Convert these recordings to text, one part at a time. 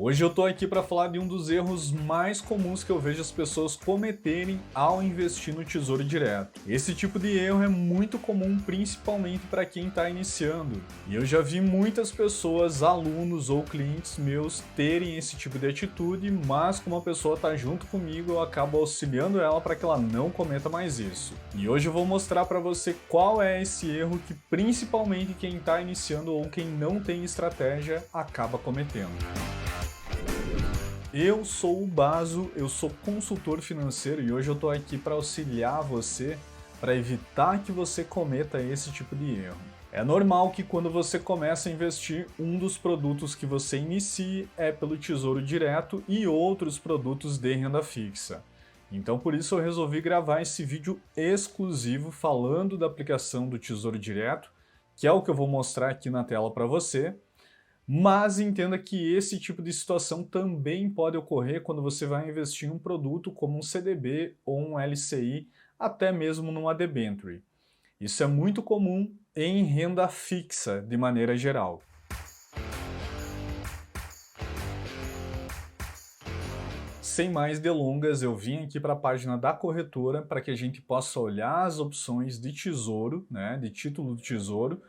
Hoje eu tô aqui para falar de um dos erros mais comuns que eu vejo as pessoas cometerem ao investir no Tesouro Direto. Esse tipo de erro é muito comum, principalmente para quem está iniciando. E eu já vi muitas pessoas, alunos ou clientes meus, terem esse tipo de atitude, mas como a pessoa está junto comigo, eu acabo auxiliando ela para que ela não cometa mais isso. E hoje eu vou mostrar para você qual é esse erro que principalmente quem está iniciando ou quem não tem estratégia acaba cometendo. Eu sou o Baso, eu sou consultor financeiro e hoje eu estou aqui para auxiliar você para evitar que você cometa esse tipo de erro. É normal que quando você começa a investir, um dos produtos que você inicie é pelo Tesouro Direto e outros produtos de renda fixa. Então por isso eu resolvi gravar esse vídeo exclusivo falando da aplicação do Tesouro Direto, que é o que eu vou mostrar aqui na tela para você. Mas entenda que esse tipo de situação também pode ocorrer quando você vai investir em um produto como um CDB ou um LCI, até mesmo numa debenture. Isso é muito comum em renda fixa, de maneira geral. Sem mais delongas, eu vim aqui para a página da corretora para que a gente possa olhar as opções de tesouro, de título do tesouro,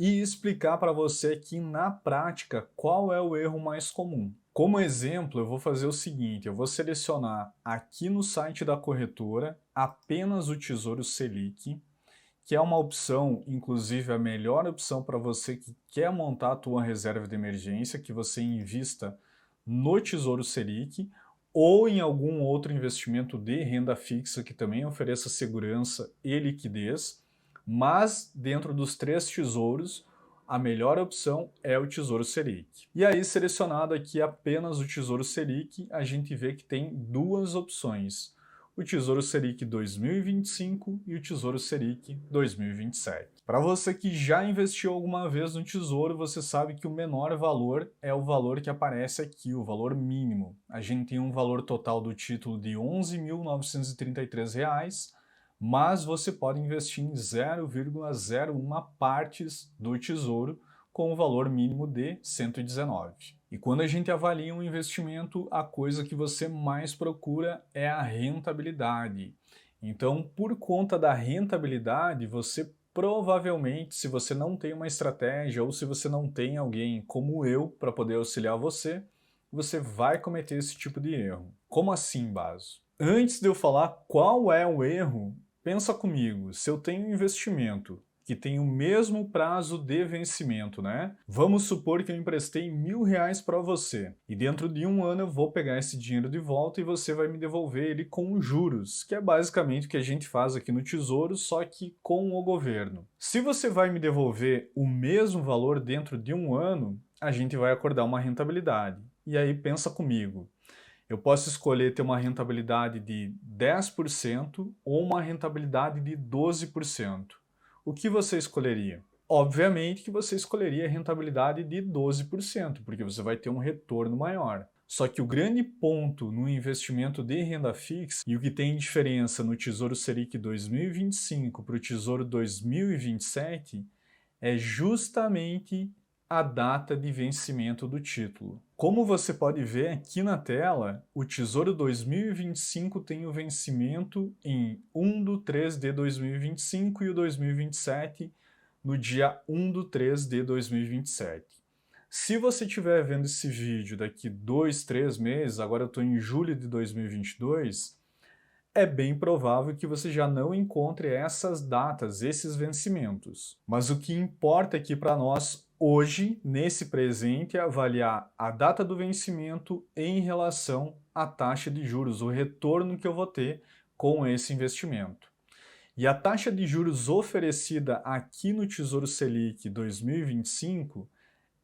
e explicar para você aqui na prática qual é o erro mais comum. Como exemplo, eu vou fazer o seguinte, eu vou selecionar aqui no site da corretora apenas o Tesouro Selic, que é uma opção, inclusive a melhor opção para você que quer montar a tua reserva de emergência, que você invista no Tesouro Selic ou em algum outro investimento de renda fixa que também ofereça segurança e liquidez. Mas dentro dos três tesouros, a melhor opção é o Tesouro Selic. E aí, selecionado aqui apenas o Tesouro Selic, a gente vê que tem duas opções: o Tesouro Selic 2025 e o Tesouro Selic 2027. Para você que já investiu alguma vez no Tesouro, você sabe que o menor valor é o valor que aparece aqui, o valor mínimo. A gente tem um valor total do título de R$ 11.933, mas você pode investir em 0,01 partes do Tesouro com o valor mínimo de 119. E quando a gente avalia um investimento, a coisa que você mais procura é a rentabilidade. Então, por conta da rentabilidade, você provavelmente, se você não tem uma estratégia ou se você não tem alguém como eu para poder auxiliar você, você vai cometer esse tipo de erro. Como assim, Baso? Antes de eu falar qual é o erro, pensa comigo, se eu tenho um investimento que tem o mesmo prazo de vencimento, Vamos supor que eu emprestei R$ 1.000 para você e dentro de um ano eu vou pegar esse dinheiro de volta e você vai me devolver ele com juros, que é basicamente o que a gente faz aqui no Tesouro, só que com o governo. Se você vai me devolver o mesmo valor dentro de um ano, a gente vai acordar uma rentabilidade. E aí pensa comigo. Eu posso escolher ter uma rentabilidade de 10% ou uma rentabilidade de 12%. O que você escolheria? Obviamente que você escolheria a rentabilidade de 12%, porque você vai ter um retorno maior. Só que o grande ponto no investimento de renda fixa e o que tem diferença no Tesouro Selic 2025 para o Tesouro 2027 é justamente a data de vencimento do título. Como você pode ver aqui na tela, o Tesouro 2025 tem o vencimento em 1/3 de 2025 e o 2027 no dia 1/3 de 2027. Se você estiver vendo esse vídeo daqui 2, 3 meses, agora eu estou em julho de 2022, é bem provável que você já não encontre essas datas, esses vencimentos. Mas o que importa aqui para nós hoje, nesse presente, é avaliar a data do vencimento em relação à taxa de juros, o retorno que eu vou ter com esse investimento. E a taxa de juros oferecida aqui no Tesouro Selic 2025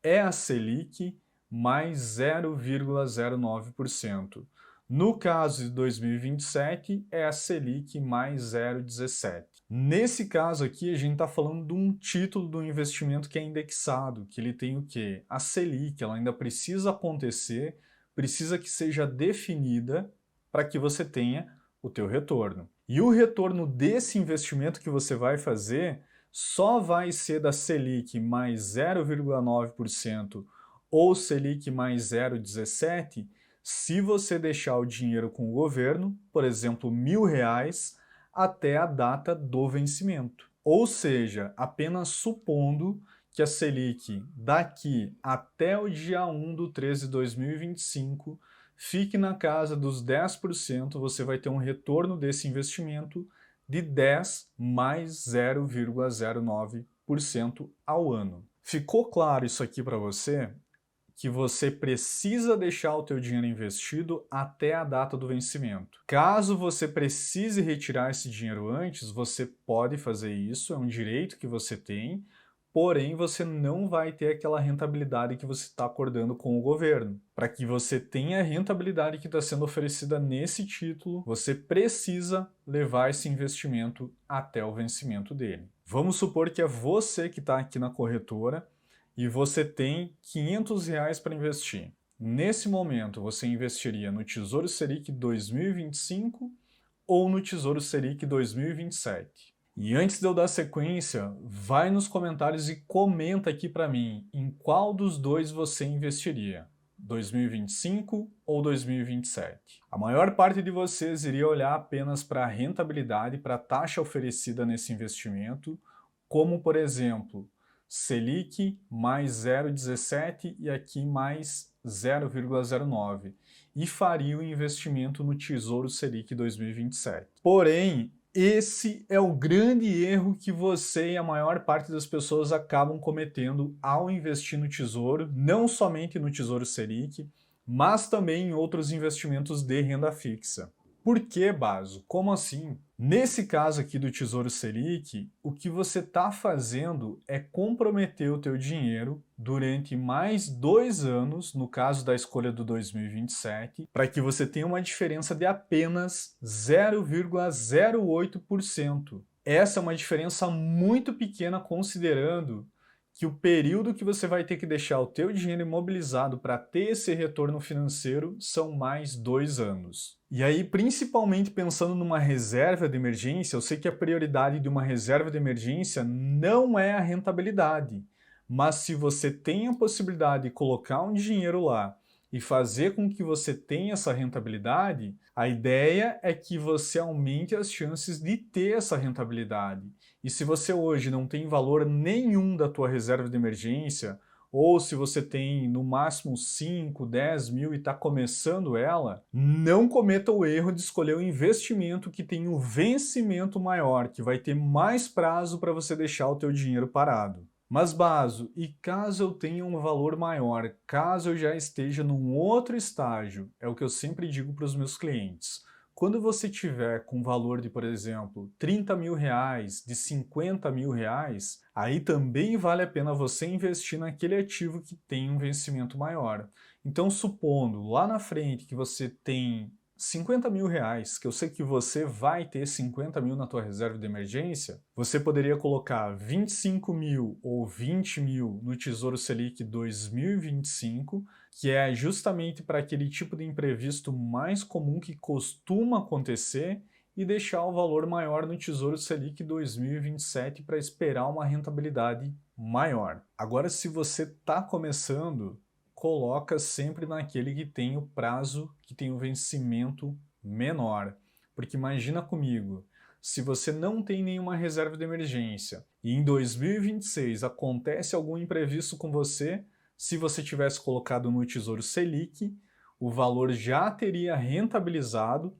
é a Selic mais 0,09%. No caso de 2027, é a Selic mais 0,17%. Nesse caso aqui, a gente está falando de um título do investimento que é indexado, que ele tem o quê? A Selic, ela ainda precisa acontecer, precisa que seja definida para que você tenha o teu retorno. E o retorno desse investimento que você vai fazer só vai ser da Selic mais 0,9% ou Selic mais 0,17 se você deixar o dinheiro com o governo, por exemplo, R$ 1.000, até a data do vencimento. Ou seja, apenas supondo que a Selic daqui até o dia 1/13 de 2025 fique na casa dos 10%, você vai ter um retorno desse investimento de 10 mais 0,09% ao ano. Ficou claro isso aqui para você? Que você precisa deixar o teu dinheiro investido até a data do vencimento. Caso você precise retirar esse dinheiro antes, você pode fazer isso, é um direito que você tem, porém você não vai ter aquela rentabilidade que você está acordando com o governo. Para que você tenha a rentabilidade que está sendo oferecida nesse título, você precisa levar esse investimento até o vencimento dele. Vamos supor que é você que está aqui na corretora e você tem R$ 500 para investir. Nesse momento, você investiria no Tesouro Selic 2025 ou no Tesouro Selic 2027? E antes de eu dar sequência, vai nos comentários e comenta aqui para mim em qual dos dois você investiria, 2025 ou 2027. A maior parte de vocês iria olhar apenas para a rentabilidade, para a taxa oferecida nesse investimento, como por exemplo, Selic mais 0,17 e aqui mais 0,09 e faria o investimento no Tesouro Selic 2027. Porém, esse é o grande erro que você e a maior parte das pessoas acabam cometendo ao investir no Tesouro, não somente no Tesouro Selic, mas também em outros investimentos de renda fixa. Por que, Baso? Como assim? Nesse caso aqui do Tesouro Selic, o que você está fazendo é comprometer o teu dinheiro durante mais 2 anos, no caso da escolha do 2027, para que você tenha uma diferença de apenas 0,08%. Essa é uma diferença muito pequena considerando que o período que você vai ter que deixar o teu dinheiro imobilizado para ter esse retorno financeiro são mais 2 anos. E aí, principalmente pensando numa reserva de emergência, eu sei que a prioridade de uma reserva de emergência não é a rentabilidade, mas se você tem a possibilidade de colocar um dinheiro lá e fazer com que você tenha essa rentabilidade, a ideia é que você aumente as chances de ter essa rentabilidade. E se você hoje não tem valor nenhum da tua reserva de emergência, ou se você tem no máximo 5, 10 mil e está começando ela, não cometa o erro de escolher um investimento que tem um vencimento maior, que vai ter mais prazo para você deixar o teu dinheiro parado. Mas, Baso, e caso eu tenha um valor maior, caso eu já esteja num outro estágio, é o que eu sempre digo para os meus clientes. Quando você tiver com valor de, por exemplo, R$ 30 mil, de R$ 50 mil, aí também vale a pena você investir naquele ativo que tem um vencimento maior. Então, supondo lá na frente que você tem R$ 50 mil, que eu sei que você vai ter 50 mil na tua reserva de emergência, você poderia colocar 25 mil ou 20 mil no Tesouro Selic 2025, que é justamente para aquele tipo de imprevisto mais comum que costuma acontecer, e deixar o valor maior no Tesouro Selic 2027 para esperar uma rentabilidade maior. Agora, se você está começando, coloca sempre naquele que tem o prazo, que tem o vencimento menor. Porque imagina comigo, se você não tem nenhuma reserva de emergência e em 2026 acontece algum imprevisto com você, se você tivesse colocado no Tesouro Selic, o valor já teria rentabilizado,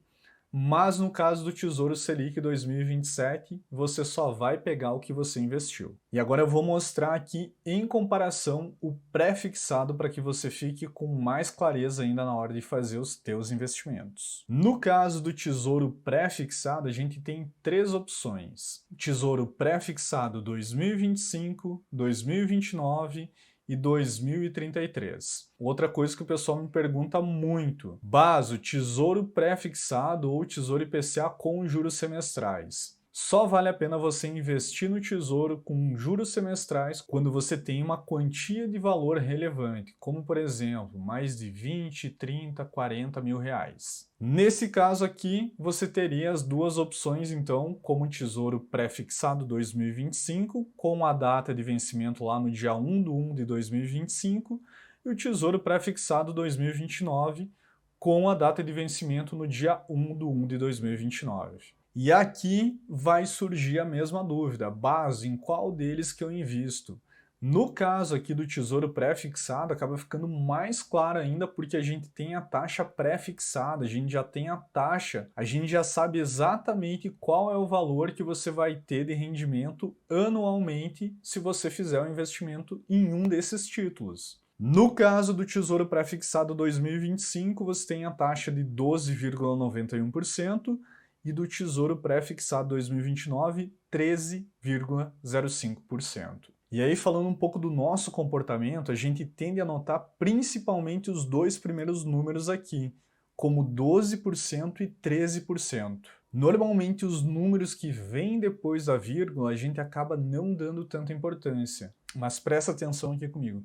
mas no caso do Tesouro Selic 2027, você só vai pegar o que você investiu. E agora eu vou mostrar aqui em comparação o pré-fixado para que você fique com mais clareza ainda na hora de fazer os teus investimentos. No caso do Tesouro pré-fixado, a gente tem 3 opções. Tesouro pré-fixado 2025, 2029 e 2033. Outra coisa que o pessoal me pergunta muito: Baso, tesouro pré-fixado ou tesouro IPCA com juros semestrais? Só vale a pena você investir no tesouro com juros semestrais quando você tem uma quantia de valor relevante, como por exemplo, mais de 20, 30, 40 mil reais. Nesse caso aqui, você teria as duas opções então, como tesouro pré-fixado 2025, com a data de vencimento lá no dia 1/1 de 2025, e o Tesouro Pré-Fixado 2029, com a data de vencimento no dia 1/1 de 2029. E aqui vai surgir a mesma dúvida, base, em qual deles que eu invisto? No caso aqui do Tesouro Pré-Fixado, acaba ficando mais claro ainda porque a gente tem a taxa pré-fixada, a gente já tem a taxa, a gente já sabe exatamente qual é o valor que você vai ter de rendimento anualmente se você fizer o investimento em um desses títulos. No caso do Tesouro Pré-Fixado 2025, você tem a taxa de 12,91% e do Tesouro Pré-Fixado 2029, 13,05%. E aí, falando um pouco do nosso comportamento, a gente tende a notar principalmente os dois primeiros números aqui, como 12% e 13%. Normalmente, os números que vêm depois da vírgula, a gente acaba não dando tanta importância. Mas presta atenção aqui comigo.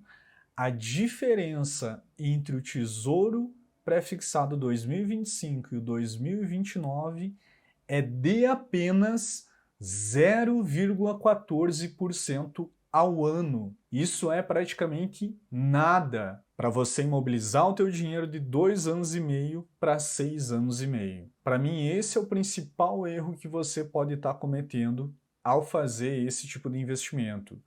A diferença entre o Tesouro Pré-Fixado 2025 e o 2029 é de apenas 0,14% ao ano. Isso é praticamente nada para você imobilizar o teu dinheiro de 2 anos e meio para 6 anos e meio. Para mim, esse é o principal erro que você pode estar cometendo ao fazer esse tipo de investimento.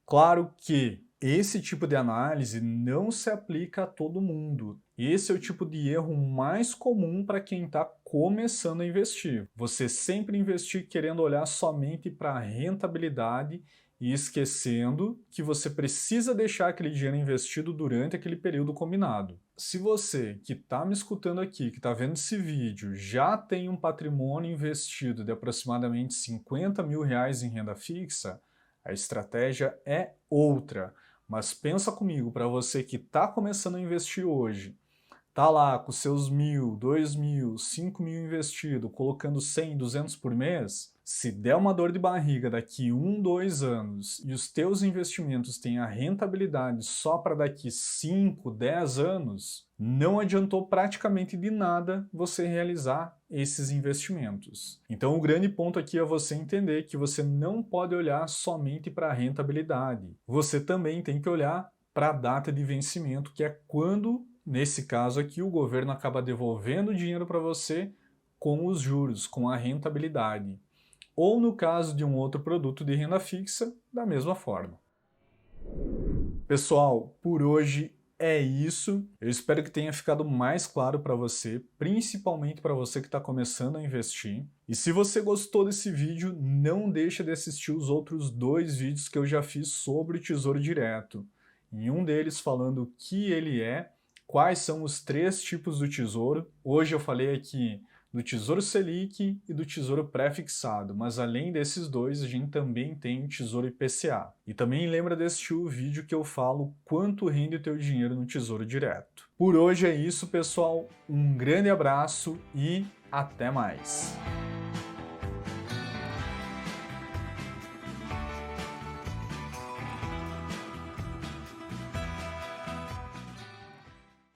Claro que esse tipo de análise não se aplica a todo mundo. Esse é o tipo de erro mais comum para quem está começando a investir. Você sempre investir querendo olhar somente para a rentabilidade e esquecendo que você precisa deixar aquele dinheiro investido durante aquele período combinado. Se você que está me escutando aqui, que está vendo esse vídeo, já tem um patrimônio investido de aproximadamente R$50 mil em renda fixa, a estratégia é outra. Mas pensa comigo, para você que está começando a investir hoje, tá lá com seus 1.000, 2.000, 5.000 investido, colocando 100, 200 por mês, se der uma dor de barriga daqui 1, 2 anos e os teus investimentos têm a rentabilidade só para daqui 5, 10 anos, não adiantou praticamente de nada você realizar esses investimentos. Então o grande ponto aqui é você entender que você não pode olhar somente para a rentabilidade. Você também tem que olhar para a data de vencimento, que é quando, nesse caso aqui, o governo acaba devolvendo o dinheiro para você com os juros, com a rentabilidade. Ou no caso de um outro produto de renda fixa, da mesma forma. Pessoal, por hoje é isso. Eu espero que tenha ficado mais claro para você, principalmente para você que está começando a investir. E se você gostou desse vídeo, não deixa de assistir os outros 2 vídeos que eu já fiz sobre o Tesouro Direto. Em um deles falando o que ele é, quais são os 3 tipos do tesouro. Hoje eu falei aqui do Tesouro Selic e do Tesouro Pré-Fixado, mas além desses 2, a gente também tem o Tesouro IPCA. E também lembra de assistir o vídeo que eu falo quanto rende o teu dinheiro no Tesouro Direto. Por hoje é isso, pessoal. Um grande abraço e até mais!